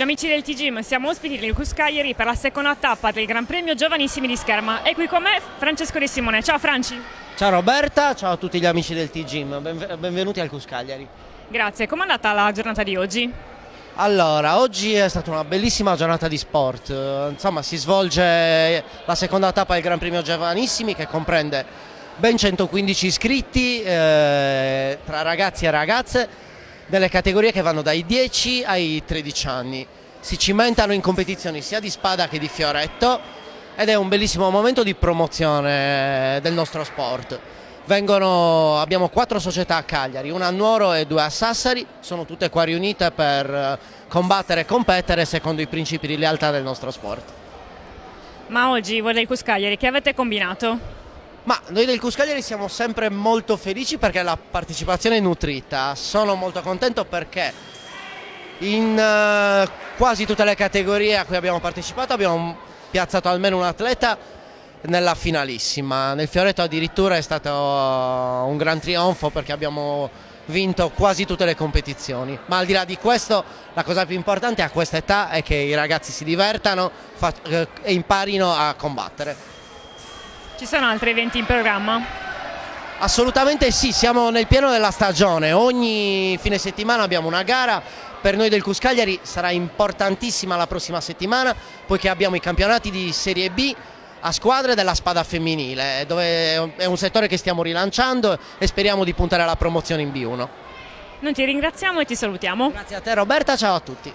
Amici del TGIM, siamo ospiti del Cus Cagliari per la seconda tappa del Gran Premio Giovanissimi di Scherma. E qui con me Francesco De Simone. Ciao Franci. Ciao Roberta, ciao a tutti gli amici del TGIM, benvenuti al Cus Cagliari. Grazie, com'è andata la giornata di oggi? Allora, oggi è stata una bellissima giornata di sport, insomma si svolge la seconda tappa del Gran Premio Giovanissimi che comprende ben 115 iscritti tra ragazzi e ragazze delle categorie che vanno dai 10 ai 13 anni. Si cimentano in competizioni sia di spada che di fioretto ed è un bellissimo momento di promozione del nostro sport. Abbiamo 4 società a Cagliari, una a Nuoro e 2 a Sassari, sono tutte qua riunite per combattere e competere secondo i principi di lealtà del nostro sport. Ma oggi voi del Cus Cagliari che avete combinato? Ma noi del Cus Cagliari siamo sempre molto felici perché la partecipazione è nutrita. Sono molto contento perché in quasi tutte le categorie a cui abbiamo partecipato abbiamo piazzato almeno un atleta nella finalissima. Nel fioretto addirittura è stato un gran trionfo perché abbiamo vinto quasi tutte le competizioni. Ma al di là di questo, la cosa più importante a questa età è che i ragazzi si divertano e imparino a combattere. Ci sono altri eventi in programma? Assolutamente sì, siamo nel pieno della stagione, ogni fine settimana abbiamo una gara, per noi del Cus Cagliari sarà importantissima la prossima settimana poiché abbiamo i campionati di Serie B a squadre della spada femminile, dove è un settore che stiamo rilanciando e speriamo di puntare alla promozione in B1. Noi ti ringraziamo e ti salutiamo. Grazie a te Roberta, ciao a tutti.